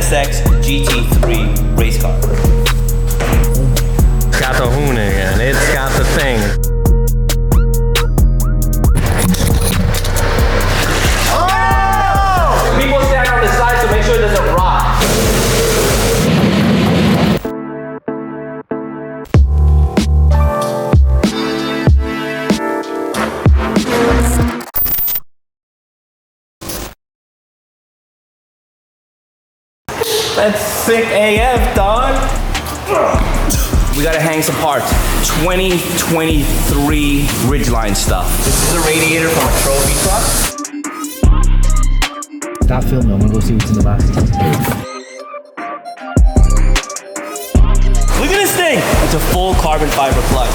NSX GT3 race car. It's got the Hoonigan, it's got the thing. Oh! People stand on the side to make sure it doesn't rock. That's sick AF, dog. We gotta hang some parts. 2023 Ridgeline stuff. This is a radiator from a trophy truck. Stop filming, I'm gonna go see what's in the box. Look at this thing. It's a full carbon fiber clutch.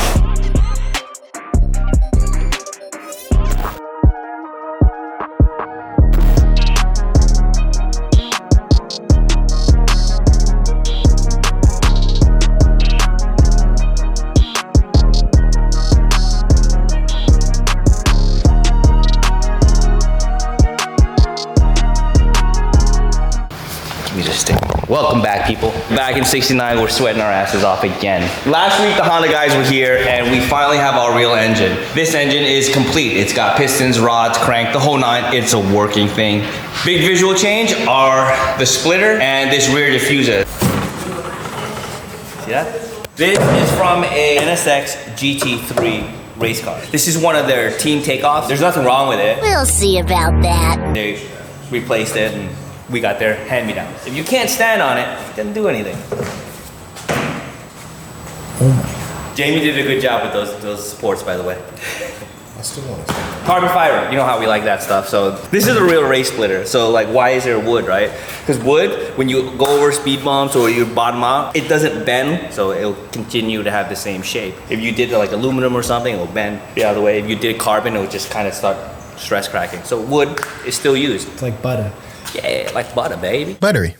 Welcome back, people. Back in 69, we're sweating our asses off again. Last week, the Honda guys were here, and we finally have our real engine. This engine is complete. It's got pistons, rods, crank, the whole nine. It's a working thing. Big visual change are the splitter and this rear diffuser. See that? This is from a NSX GT3 race car. This is one of their team takeoffs. There's nothing wrong with it. We'll see about that. They replaced it, and we got their hand-me-down. If you can't stand on it, it doesn't do anything. Oh my God. Jamie did a good job with those supports, by the way. I still want to. Carbon fiber, you know how we like that stuff. So this is a real race splitter. So like, why is there wood, right? Because wood, when you go over speed bumps or you bottom out, it doesn't bend, so it'll continue to have the same shape. If you did like aluminum or something, it'll bend the other way. If you did carbon, it would just kind of start stress cracking. So wood is still used. It's like butter. Yeah, like butter, baby. Buttery.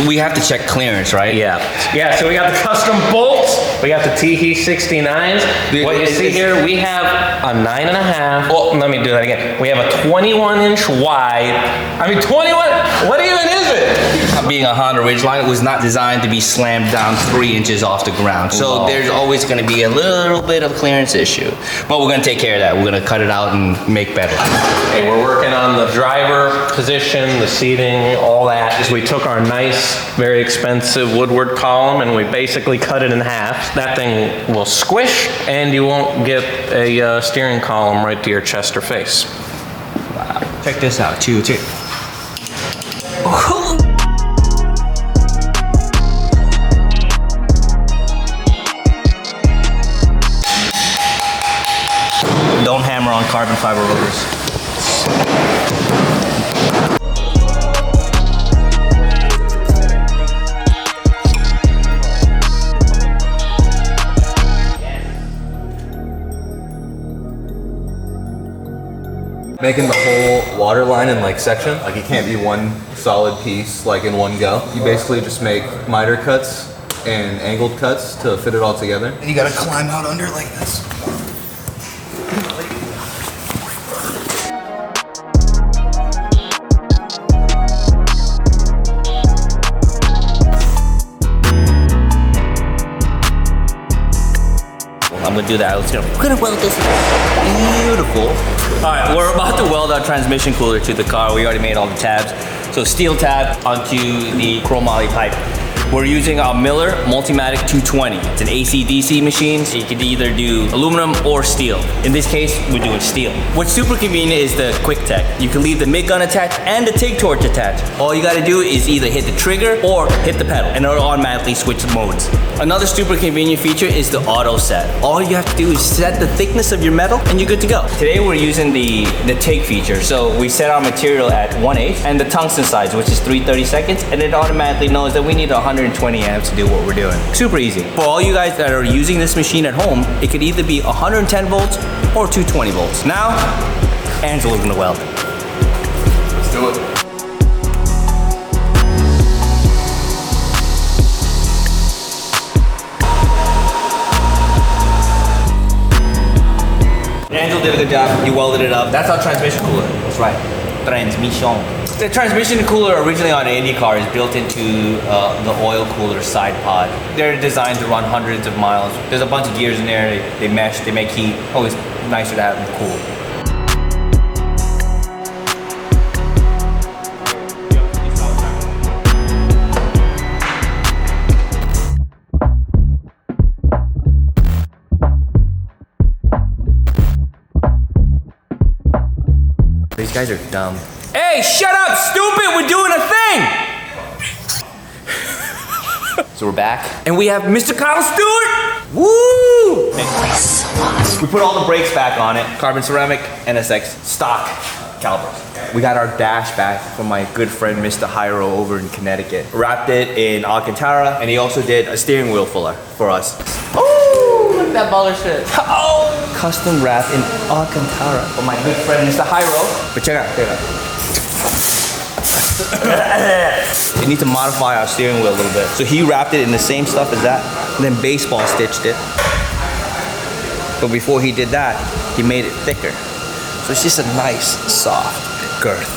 We have to check clearance, right? Yeah, so we got the custom bolts, we got the Teehee 69s. What you see here, we have a 9.5, oh, let me do that again. We have a 21-inch wide, I mean 21, what even is it? Being a Honda Ridgeline, it was not designed to be slammed down 3 inches off the ground. So there's always gonna be a little bit of clearance issue. But we're gonna take care of that. We're gonna cut it out and make better. Hey, we're working on the driver position, the seating, all that. We took our nice, very expensive Woodward column and we basically cut it in half. That thing will squish and you won't get a steering column right to your chest or face. Wow. Check this out, too. Don't hammer on carbon fiber rotors. Making the whole water line in like section, like it can't be one solid piece like in one go. You basically just make miter cuts and angled cuts to fit it all together. And you gotta climb out under like this. I'm gonna do that. We're gonna weld this. Beautiful. All right, we're about to weld our transmission cooler to the car. We already made all the tabs. So steel tab onto the chromoly pipe. We're using our Miller Multimatic 220. It's an AC/DC machine, so you can either do aluminum or steel. In this case, we're doing steel. What's super convenient is the Quick Tech. You can leave the MIG gun attached and the TIG torch attached. All you gotta do is either hit the trigger or hit the pedal, and it'll automatically switch modes. Another super convenient feature is the auto set. All you have to do is set the thickness of your metal, and you're good to go. Today we're using the TIG feature. So we set our material at 1/8 and the tungsten size, which is 3/32, and it automatically knows that we need 120 amps to do what we're doing. Super easy. For all you guys that are using this machine at home, it could either be 110 volts or 220 volts. Now, Angela's gonna weld. Let's do it. Angela did a good job. You welded it up. That's our transmission cooler. That's right. Transmission. The transmission cooler originally on an Indy car is built into the oil cooler side pod. They're designed to run hundreds of miles. There's a bunch of gears in there. They mesh, they make heat. Always nicer to have them cool. These guys are dumb. Hey, shut up, stupid! We're doing a thing! So we're back, and we have Mr. Kyle Stewart! Woo! We put all the brakes back on it. Carbon ceramic, NSX, stock calipers. We got our dash back from my good friend Mr. Aero over in Connecticut. Wrapped it in Alcantara, and he also did a steering wheel filler for us. Oh, look at that baller shit. Oh! Custom wrapped in Alcantara for my good friend Mr. Aero. But check out. We need to modify our steering wheel a little bit. So he wrapped it in the same stuff as that, and then baseball stitched it. But before he did that, he made it thicker. So it's just a nice, soft girth.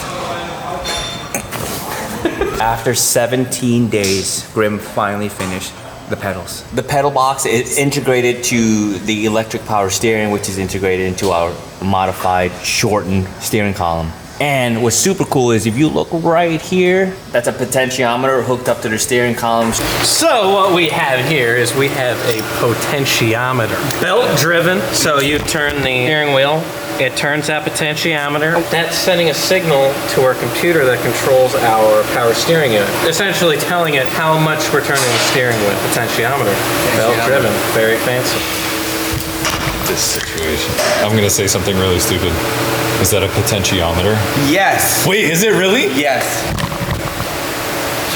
After 17 days, Grimm finally finished the pedals. The pedal box is integrated to the electric power steering, which is integrated into our modified, shortened steering column. And what's super cool is if you look right here, that's a potentiometer hooked up to the steering columns. So what we have here is we have a potentiometer. Belt driven, so you turn the steering wheel, it turns that potentiometer. That's sending a signal to our computer that controls our power steering unit. Essentially telling it how much we're turning the steering wheel. Potentiometer. Belt driven, very fancy. This situation. I'm gonna say something really stupid. Is that a potentiometer? Yes. Wait, is it really? Yes.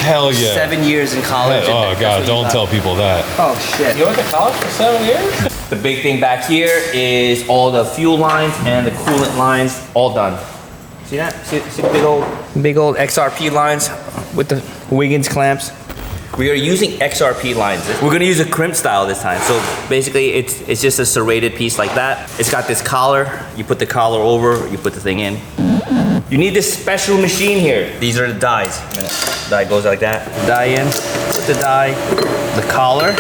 Hell yeah. 7 years in college. Oh God, don't tell people that. Oh shit. You went to college for 7 years? The big thing back here is all the fuel lines and the coolant lines all done. See that? See the big old XRP lines with the Wiggins clamps? We are using XRP lines. We're gonna use a crimp style this time. So basically it's just a serrated piece like that. It's got this collar. You put the collar over, you put the thing in. You need this special machine here. These are the dies. The die goes like that. The die in, put the die, the collar,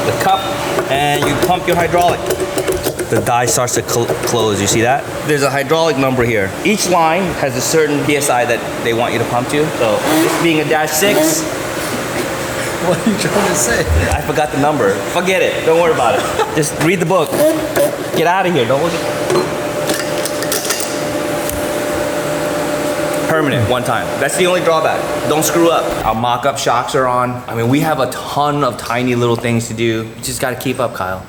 the cup, and you pump your hydraulic. The die starts to close, you see that? There's a hydraulic number here. Each line has a certain PSI that they want you to pump to. So this being a -6. What are you trying to say? I forgot the number. Forget it, don't worry about it. Just read the book. Get out of here, don't look at permanent, one time. That's the only drawback. Don't screw up. Our mock-up shocks are on. I mean, we have a ton of tiny little things to do. You just gotta keep up, Kyle.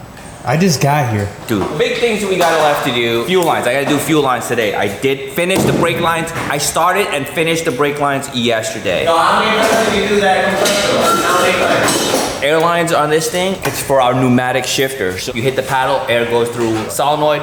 I just got here. Dude, big things that we got left to do. Fuel lines, I gotta do fuel lines today. I did finish the brake lines. I started and finished the brake lines yesterday. No, how many times did you do that compressor? How many times? Airlines on this thing, it's for our pneumatic shifter. So you hit the paddle, air goes through solenoid,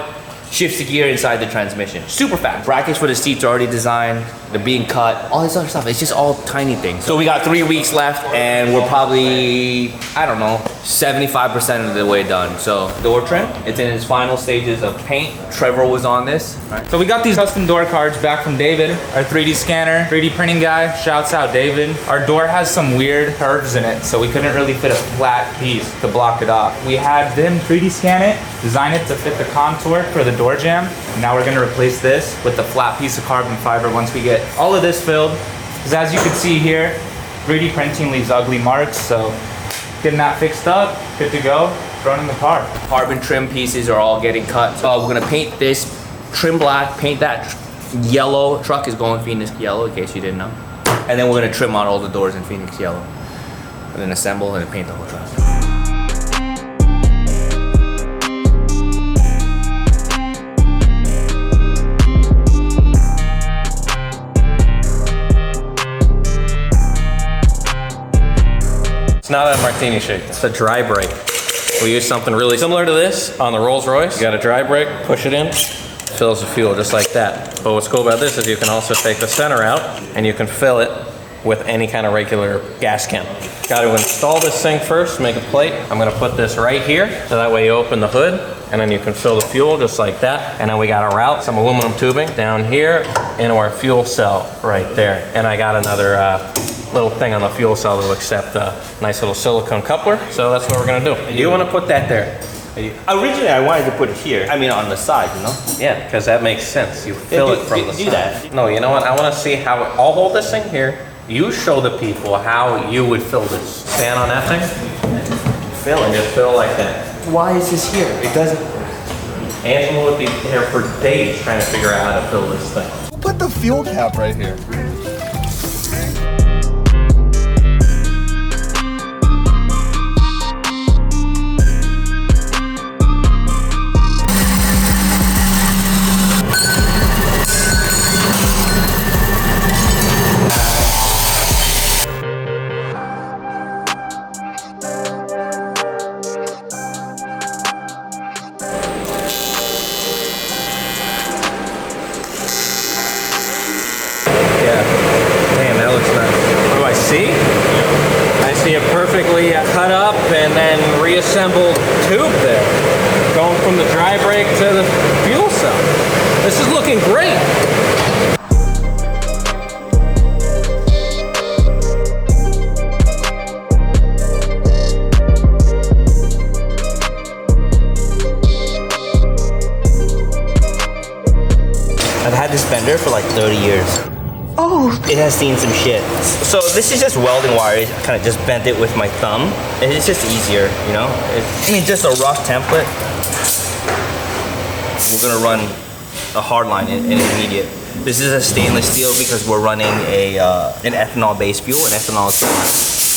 shifts the gear inside the transmission. Super fast. Brackets for the seats are already designed. They're being cut. All this other stuff. It's just all tiny things. So we got 3 weeks left and we're probably, I don't know, 75% of the way done. So door trim, it's in its final stages of paint. Trevor was on this. Right. So we got these custom door cards back from David, our 3D scanner, 3D printing guy. Shouts out David. Our door has some weird curves in it, so we couldn't really fit a flat piece to block it off. We had them 3D scan it, design it to fit the contour for the door jamb. Now we're gonna replace this with the flat piece of carbon fiber once we get all of this filled. Because as you can see here, 3D printing leaves ugly marks, so getting that fixed up, good to go, thrown in the car. Carbon trim pieces are all getting cut. We're gonna paint this trim black, paint that yellow. Truck is going Phoenix yellow, in case you didn't know. And then we're gonna trim on all the doors in Phoenix yellow. And then assemble and paint the whole truck. Not a martini shake, it's a dry brake. We use something really similar to this on the Rolls Royce. You got a dry brake, push it in, fills the fuel just like that. But what's cool about this is you can also take the center out and you can fill it with any kind of regular gas can. Got to install this thing first, make a plate. I'm gonna put this right here, so that way you open the hood, and then you can fill the fuel just like that. And then we got to route some aluminum tubing down here into our fuel cell right there. And I got another little thing on the fuel cell to accept a nice little silicone coupler. So that's what we're gonna do. You wanna put that there? Originally, I wanted to put it here. I mean, on the side, you know? Yeah, because that makes sense. You fill it from the do side. that. No, you know what? I want to see how. I'll hold this thing here. You show the people how you would fill this. Stand on that thing. Fill it. Just fill like that. Why is this here? It doesn't. Angela would be there for days trying to figure out how to fill this thing. Put the fuel cap right here. Cut up and then reassembled tube there, going from the dry brake to the fuel cell. This is looking great. I've had this fender for like 30 years. Oh! It has seen some shit. So this is just welding wire. I kind of just bent it with my thumb. It's just easier, you know? I mean, just a rough template. We're gonna run a hard line in intermediate. This is a stainless steel because we're running an ethanol-based fuel, and ethanol is gonna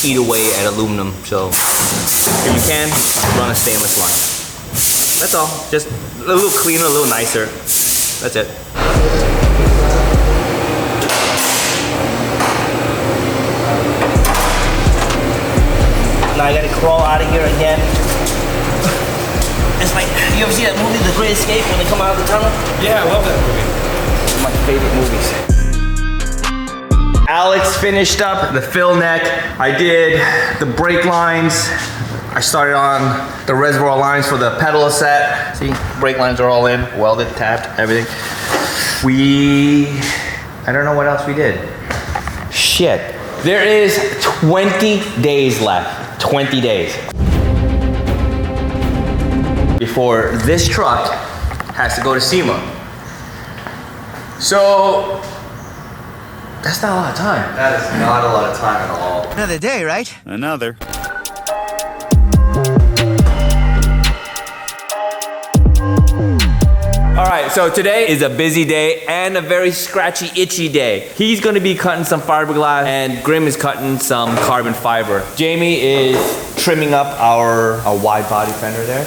eat away at aluminum. So if you can, run a stainless line. That's all. Just a little cleaner, a little nicer. That's it. Now I gotta crawl out of here again. It's like, you ever see that movie, The Great Escape, when they come out of the tunnel? Yeah, I love that movie. One of my favorite movies. Alex finished up the fill neck. I did the brake lines. I started on the reservoir lines for the pedal set. See, brake lines are all in, welded, tapped, everything. I don't know what else we did. Shit. There is 20 days left. 20 days before this truck has to go to SEMA. So that's not a lot of time. That is not a lot of time at all. Another day, right? Another. All right, so today is a busy day and a very scratchy, itchy day. He's gonna be cutting some fiberglass and Grimm is cutting some carbon fiber. Jamie is trimming up our wide body fender there.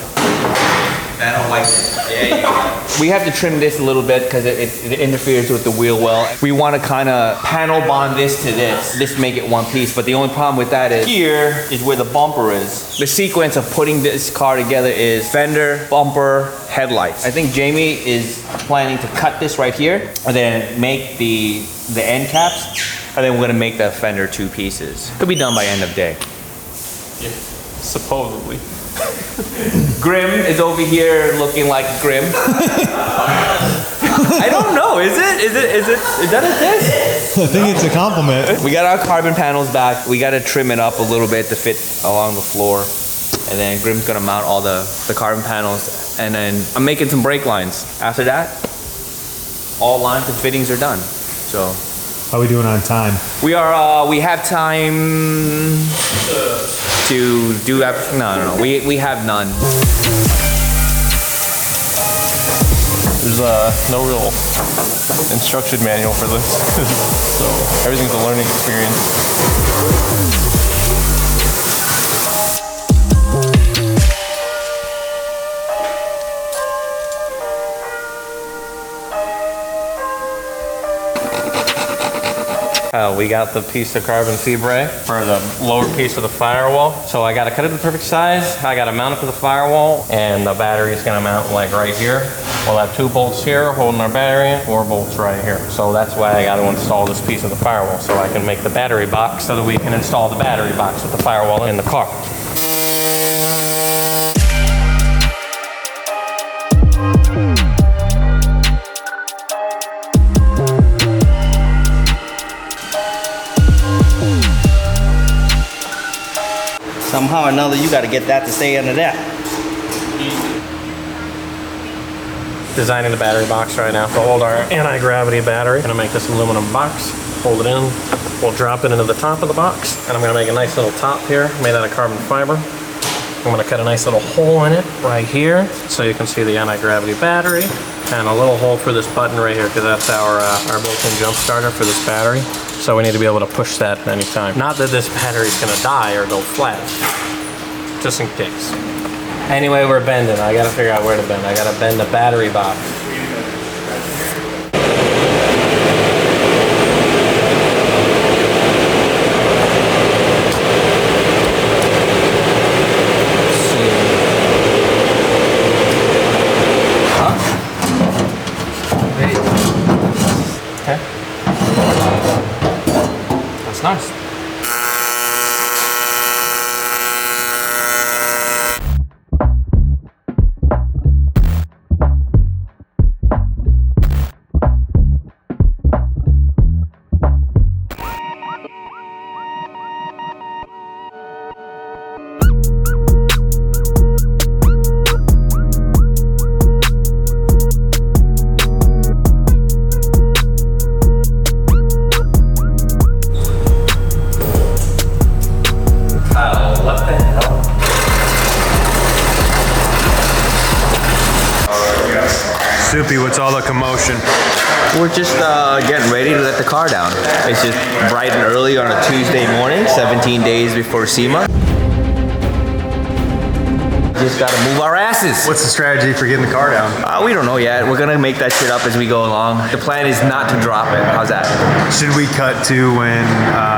And a white. Yeah, you go. We have to trim this a little bit because it interferes with the wheel well. We want to kind of panel bond this to this make it one piece. But the only problem with that is here is where the bumper is. The sequence of putting this car together is fender, bumper, headlights. I think Jamie is planning to cut this right here and then make the end caps. And then we're going to make the fender two pieces. Could be done by end of day. Yeah, supposedly. Grimm is over here looking like Grimm. I don't know. Is that a diss? I think it's a compliment. We got our carbon panels back. We got to trim it up a little bit to fit along the floor. And then Grimm's gonna mount all the carbon panels. And then I'm making some brake lines. After that, all lines and fittings are done. So How are we doing on time? we have time to do that. No. We have none. There's no real instruction manual for this, so everything's a learning experience. We got the piece of carbon fibre for the lower piece of the firewall. So I gotta cut it to the perfect size. I gotta mount it to the firewall, and the battery is gonna mount like right here. We'll have 2 bolts here holding our battery, 4 bolts right here. So that's why I gotta install this piece of the firewall, so I can make the battery box so that we can install the battery box with the firewall in the car. Somehow or another, you got to get that to stay under that. Designing the battery box right now to hold our anti-gravity battery. Gonna make this aluminum box, hold it in. We'll drop it into the top of the box, and I'm gonna make a nice little top here made out of carbon fiber. I'm gonna cut a nice little hole in it right here so you can see the anti-gravity battery, and a little hole for this button right here because that's our built-in jump starter for this battery. So we need to be able to push that at any time. Not that this battery's gonna die or go flat, just in case. Anyway, we're bending. I gotta figure out where to bend. I gotta bend the battery box. Okay. That's nice. Suppy, what's all the commotion? We're just getting ready to let the car down. It's just bright and early on a Tuesday morning, 17 days before SEMA. Just gotta move our asses. What's the strategy for getting the car down? We don't know yet. We're gonna make that shit up as we go along. The plan is not to drop it. How's that? Should we cut to when...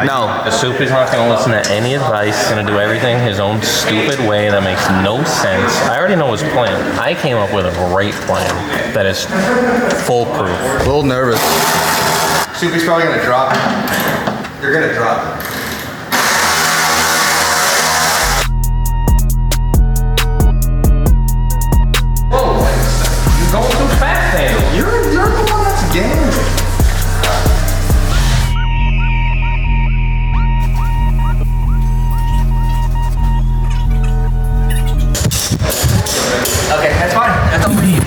No. The Suppy's not gonna listen to any advice. He's gonna do everything his own stupid way that makes no sense. I already know his plan. I came up with a great plan that is foolproof. A little nervous. Suppy's probably gonna drop it. You're gonna drop it. You're going too fast, Daniel. You're the one that's gambling. Okay, that's fine. That's all we need.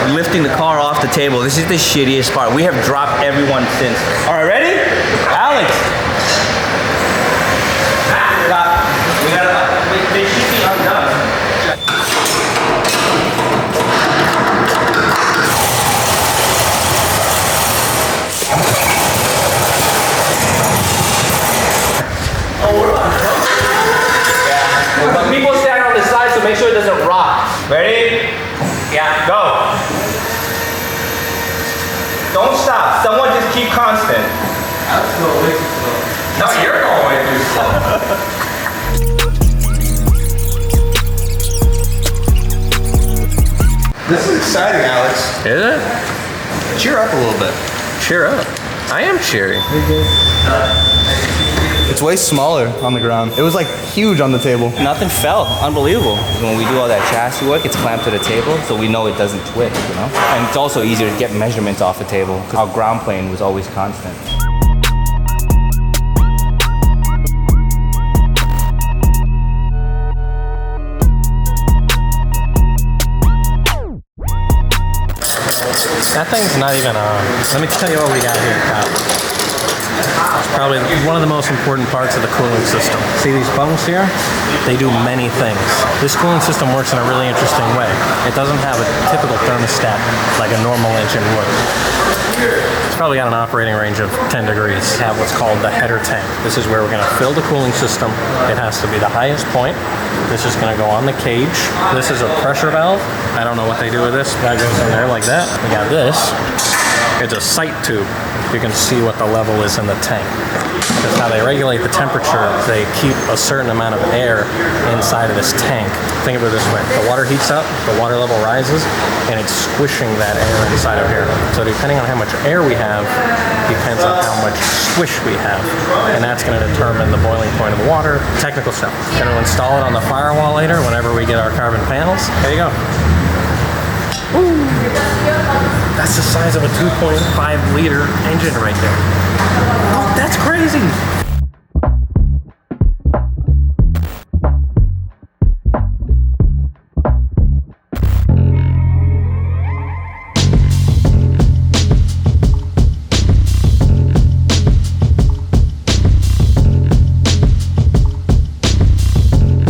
Lifting the car off the table. This is the shittiest part. We have dropped everyone since. All right, ready? Alex. We gotta, they should be undone. Yeah. But people stand on the side, so make sure it doesn't rock. Ready? Yeah, go. Don't stop. Someone just keep constant. That's going way too slow. No, you're going way too slow. This is exciting, Alex. Is it? Cheer up a little bit. Cheer up. I am cheering. It's way smaller on the ground. It was like huge on the table. Nothing fell. Unbelievable. When we do all that chassis work, it's clamped to the table, so we know it doesn't twist, you know? And it's also easier to get measurements off the table, because our ground plane was always constant. That thing's not even on. Let me tell you what we got here, Kyle. It's probably one of the most important parts of the cooling system. See these bungs here? They do many things. This cooling system works in a really interesting way. It doesn't have a typical thermostat like a normal engine would. It's probably got an operating range of 10 degrees. We have what's called the header tank. This is where we're gonna fill the cooling system. It has to be the highest point. This is gonna go on the cage. This is a pressure valve. I don't know what they do with this. That goes in there like that. We got this. It's a sight tube. You can see what the level is in the tank. Because how they regulate the temperature, they keep a certain amount of air inside of this tank. Think of it this way. The water heats up, the water level rises, and it's squishing that air inside of here. So depending on how much air we have, depends on how much squish we have. And that's going to determine the boiling point of the water. Technical stuff. Going to install it on the firewall later whenever we get our carbon panels. There you go. Ooh. That's the size of a 2.5 liter engine right there. Oh, that's crazy.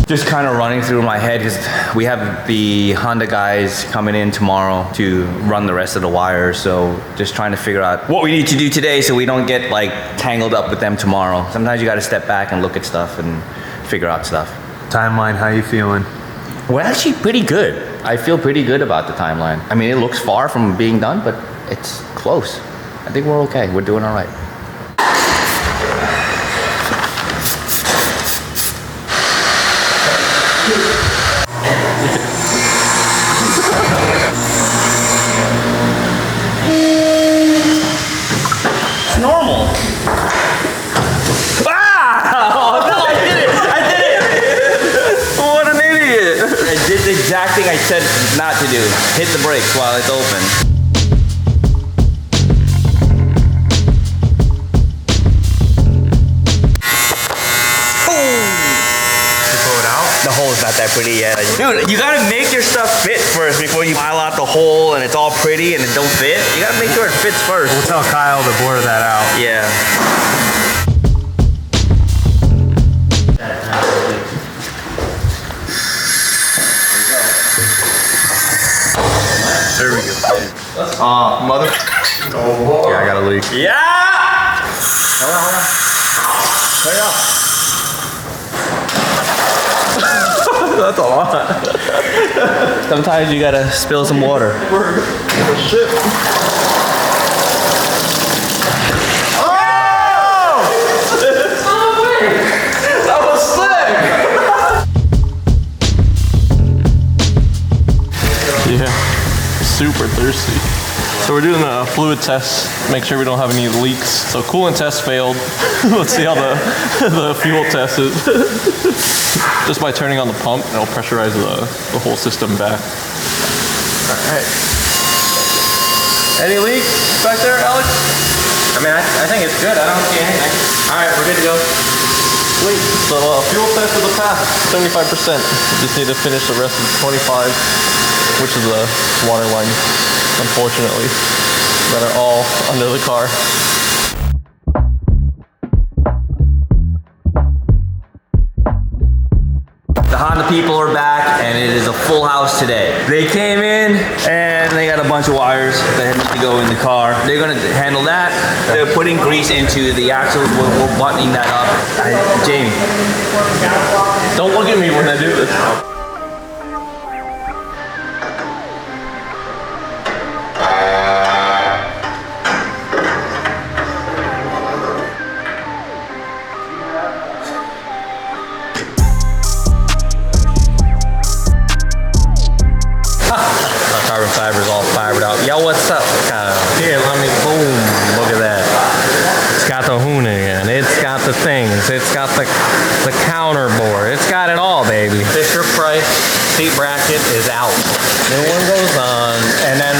Just kind of running through my head because we have the Honda guys coming in tomorrow to run the rest of the wires. So just trying to figure out what we need to do today so we don't get like tangled up with them tomorrow. Sometimes you got to step back and look at stuff and figure out stuff. Timeline, how you feeling? We're actually pretty good. I feel pretty good about the timeline. I mean, it looks far from being done, but it's close. I think we're okay. We're doing all right. Normal. Ah! Oh, no, I did it! What an idiot! I did the exact thing I said not to do. Hit the brakes while it's open. The hole's not that pretty yet. Dude, you gotta make your stuff fit first before you pile out the hole and it's all pretty and it don't fit. You gotta make sure it fits first. We'll tell Kyle to blur that out. Yeah. There we go. Mother. Oh, boy. Yeah, I got a leak. Yeah! Hold on. Turn it off. That's a lot. Sometimes you gotta spill some water. That was sick! Yeah, super thirsty. So we're doing a fluid test, make sure we don't have any leaks. So coolant test failed. Let's see how the fuel test is. Just by turning on the pump, it'll pressurize the whole system back. All right. Any leaks back there, Alex? I mean, I think it's good. I don't see anything. All right, we're good to go. Sweet. So fuel test of the pass, 75%. Just need to finish the rest of 25, which is the water line, unfortunately, that are all under the car. The Honda people are back and it is a full house today. They came in and they got a bunch of wires that need to go in the car. They're gonna handle that. They're putting grease into the axles. We're buttoning that up. Jamie. Don't look at me when I do this. Fiber's all fibered up. Yo, what's up? Here, let me, boom, look at that. It's got the Hoonigan, it's got the things, it's got the counter board, it's got it all, baby. Fisher Price seat bracket is out. New one goes on, and then,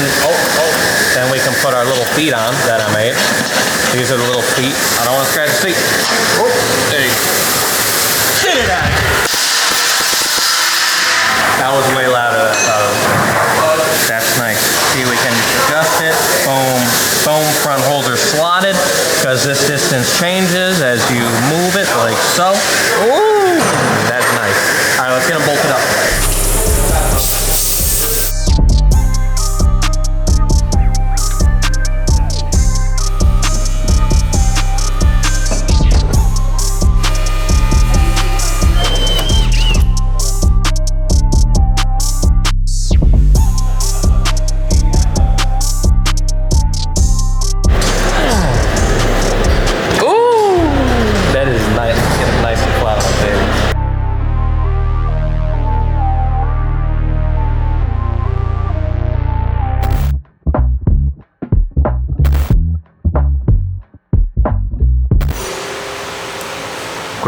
then we can put our little feet on that I made. These are the little feet. I don't want to scratch the seat. Oh, there you go. Get it out. That was way louder. That's nice. See, we can adjust it. Boom. Foam front holder slotted because this distance changes as you move it like so. Ooh, that's nice. All right, let's get them bolted up.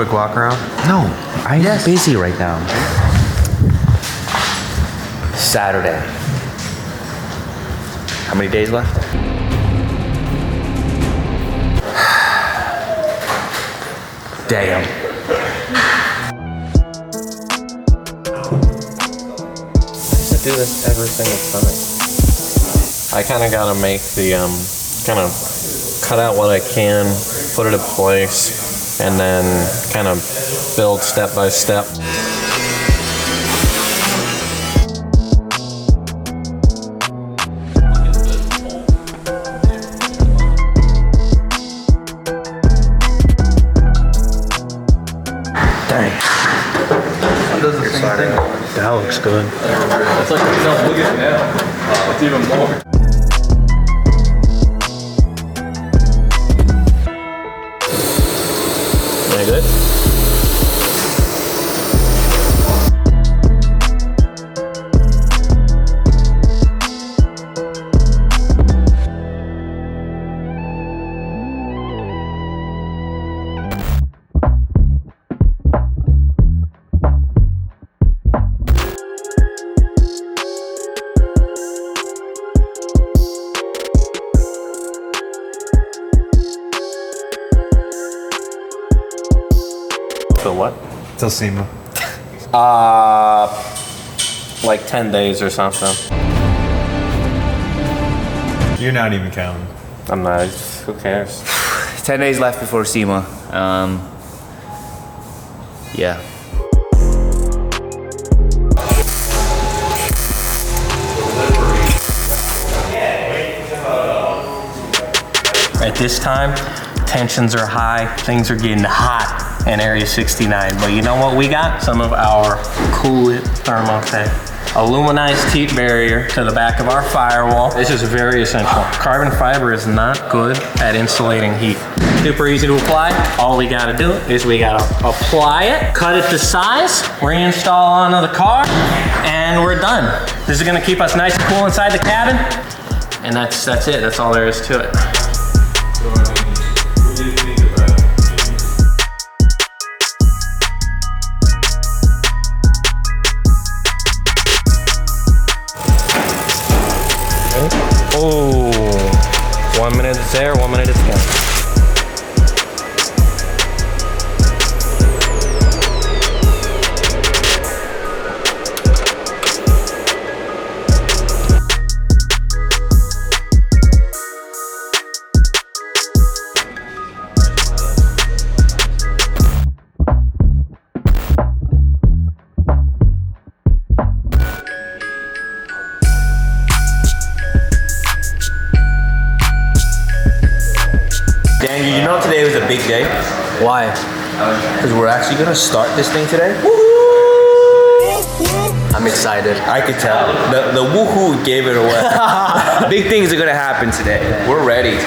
quick walk around? No, I'm busy right now. Saturday. How many days left? Damn. I do this every single time. I kind of got to make the, kind of cut out what I can, put it in place, and then kind of build step by step. That looks good. It's like, no, look at it now. It's even more. Very good. So what? Till SEMA. Like 10 days or something. You're not even counting. I'm not, who cares? 10 days left before SEMA. Yeah. At this time, tensions are high, things are getting hot in Area 69. But you know what we got? Some of our coolest Thermo-Tec aluminized teeth barrier to the back of our firewall. This is very essential. Carbon fiber is not good at insulating heat. Super easy to apply. All we gotta do is we gotta apply it, cut it to size, reinstall onto the car, and we're done. This is gonna keep us nice and cool inside the cabin. And that's it, that's all there is to it. Oh, 1 minute it's there, 1 minute it's gone. Dan, you know today was a big day? Why? Because we're actually gonna start this thing today. I'm excited. I could tell. The woohoo gave it away. Big things are gonna happen today. We're ready.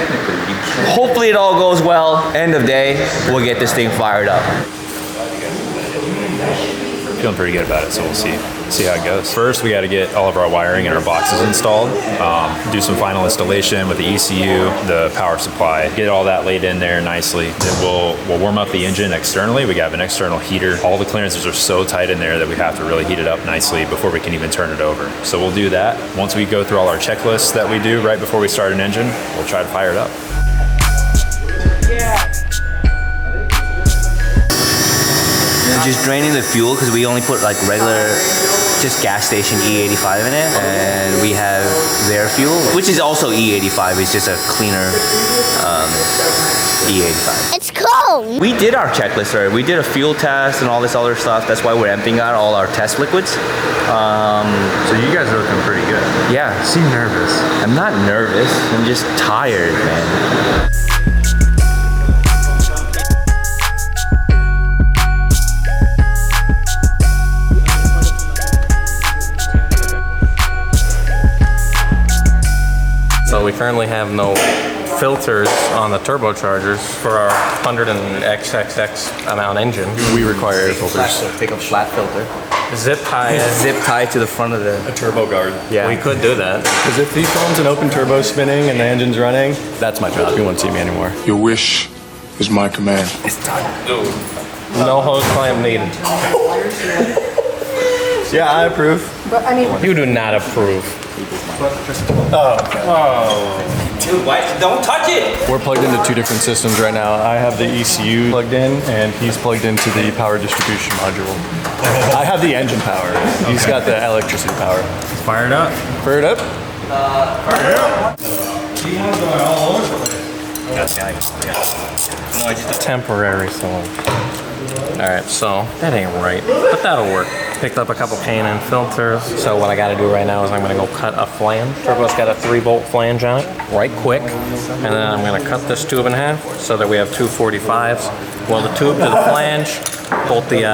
Hopefully it all goes well. End of day, we'll get this thing fired up. Feeling pretty good about it, so we'll see how it goes. First, we got to get all of our wiring and our boxes installed, do some final installation with the ECU, the power supply, get all that laid in there nicely. Then we'll warm up the engine externally. We have an external heater. All the clearances are so tight in there that we have to really heat it up nicely before we can even turn it over. So we'll do that. Once we go through all our checklists that we do right before we start an engine, we'll try to fire it up. Just draining the fuel because we only put like regular, just gas station E85 in it, and we have their fuel, which is also E85. It's just a cleaner E85. It's cold. We did our checklist already. We did a fuel test and all this other stuff. That's why we're emptying out all our test liquids. So you guys are looking pretty good. Yeah. You seem nervous. I'm not nervous. I'm just tired, man. So we currently have no filters on the turbochargers for our 100 and XXX amount engine. We require air filters. Take a flat filter. Zip tie. Zip tie to the front of the Turbo guard. Yeah, we could do that. Because if these phones an open turbo spinning and the engine's running, that's my job. You won't see me anymore. Your wish is my command. It's done. No hose clamp needed. Yeah, I approve. But I mean, You do not approve. Dude, why? Don't touch it! We're plugged into two different systems right now. I have the ECU plugged in, and he's plugged into the power distribution module. I have the engine power. He's got the electricity power. Fire it up. Fire it up. No, it's just Temporary cylinder. All right, so that ain't right, but that'll work. Picked up a couple K&N filters. So what I got to do right now is I'm going to go cut a flange. Turbo's got a 3-bolt flange on it, right quick. And then I'm going to cut this tube in half so that we have two 45s. Weld the tube to the flange, bolt the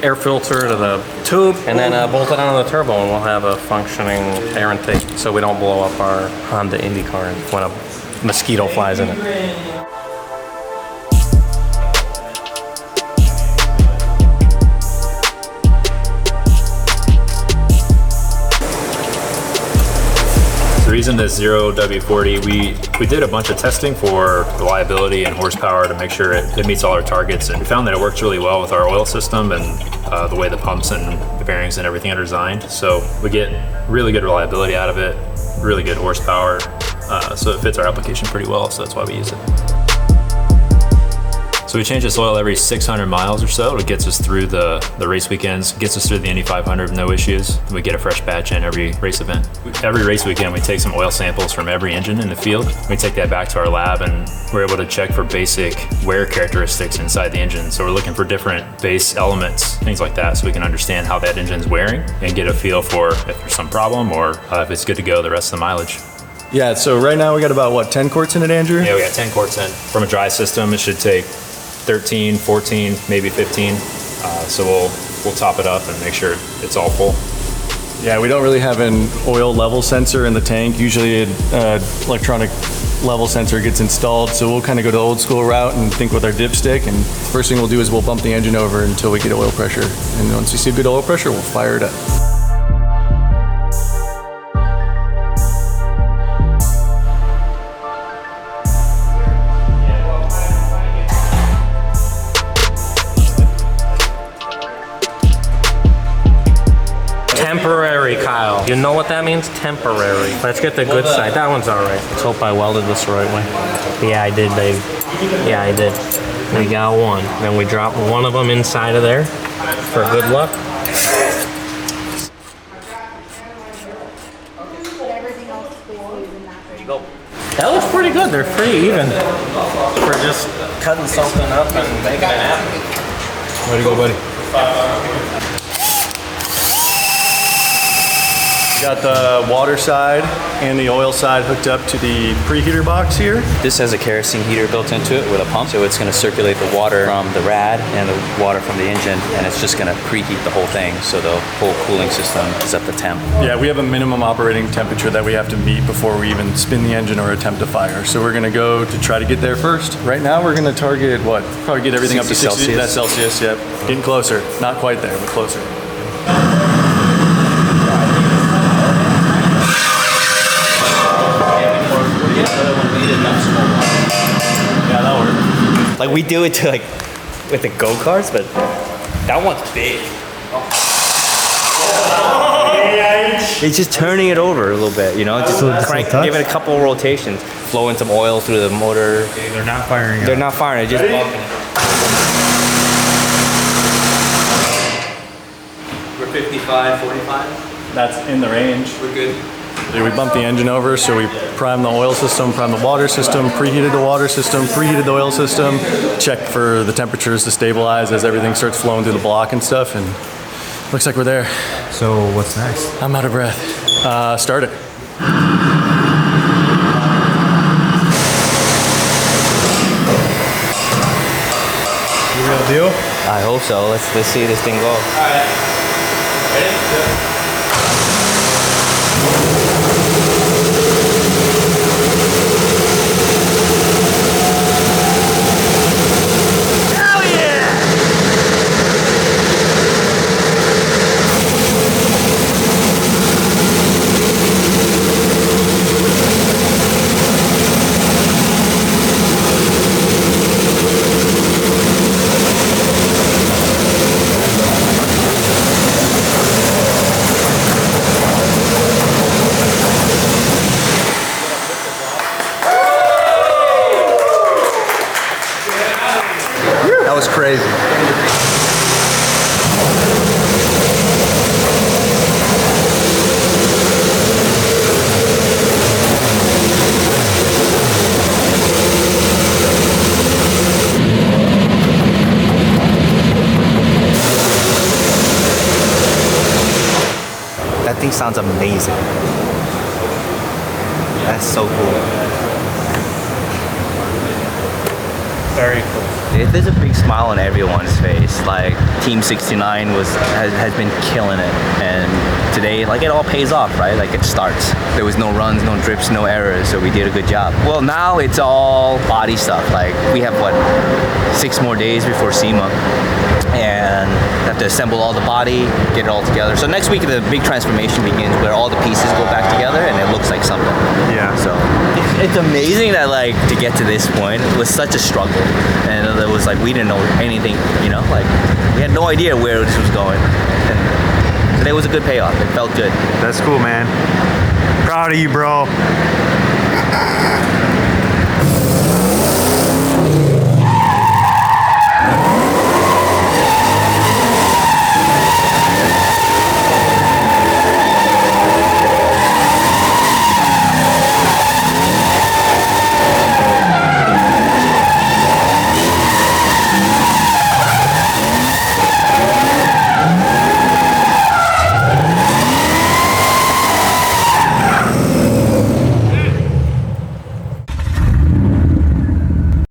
air filter to the tube, and then bolt it onto the turbo, and we'll have a functioning air intake so we don't blow up our Honda Indy car when a mosquito flies in it. The reason this Zero W40, we did a bunch of testing for reliability and horsepower to make sure it meets all our targets, and we found that it works really well with our oil system and the way the pumps and the bearings and everything are designed. So we get really good reliability out of it, really good horsepower, so it fits our application pretty well, so that's why we use it. So we change this oil every 600 miles or so. It gets us through the race weekends, gets us through the Indy 500 with no issues. We get a fresh batch in every race event. Every race weekend, we take some oil samples from every engine in the field. We take that back to our lab, and we're able to check for basic wear characteristics inside the engine. So we're looking for different base elements, things like that, so we can understand how that engine's wearing and get a feel for if there's some problem or if it's good to go the rest of the mileage. Yeah, so right now we got about, what, 10 quarts in it, Andrew? Yeah, we got 10 quarts in. From a dry system, it should take 13, 14, maybe 15. So we'll top it up and make sure it's all full. Yeah, we don't really have an oil level sensor in the tank. Usually an electronic level sensor gets installed, so we'll kind of go the old school route and think with our dipstick, and first thing we'll do is we'll bump the engine over until we get oil pressure. And once we see good oil pressure, we'll fire it up. Temporary, Kyle. You know what that means? Temporary. Let's get the good side. That one's all right. Let's hope I welded this the right way. Yeah, I did, babe. Yeah, I did. We got one. Then we drop one of them inside of there for good luck. That looks pretty good. They're pretty even. We're just cutting something up and making it happen. Way to go, buddy. We got the water side and the oil side hooked up to the preheater box here. This has a kerosene heater built into it with a pump, so it's going to circulate the water from the rad and the water from the engine, and it's just going to preheat the whole thing, so the whole cooling system is up to temp. Yeah, we have a minimum operating temperature that we have to meet before we even spin the engine or attempt to fire. So we're going to go to try to get there first. Right now we're going to target, what? Probably get everything up to 60 Celsius. That's Celsius, yep. Getting closer. Not quite there, but closer. Yeah, that worked. Like we do it to with the go-karts, but that one's big. It's just turning it over a little bit, you know, just crank, give it a couple of rotations, flowing some oil through the motor. They're not firing They're not firing, they're just bumping it. We're 55, 45. That's in the range. We're good. We bumped the engine over, so we primed the oil system, primed the water system, preheated the water system, preheated the oil system, checked for the temperatures to stabilize as everything starts flowing through the block and stuff, and looks like we're there. So what's next? I'm out of breath. Start it. You real deal? I hope so. Let's see this thing go. All right. Ready? thing sounds amazing. That's so cool. Very cool. There's a big smile on everyone's face. Like Team 69 has been killing it, and today, like, it all pays off, right? Like, it starts. There was no runs, no drips, no errors, so we did a good job. Well, now it's all body stuff. Like, we have what, 6 more days before SEMA, and have to assemble all the body, get it all together. So next week the big transformation begins, where all the pieces go back together and it looks like something. Yeah. So it's amazing that, like, to get to this point was such a struggle, and it was like we didn't know anything, you know, like we had no idea where this was going, and today was a good payoff. It felt good. That's cool, man. Proud of you, bro.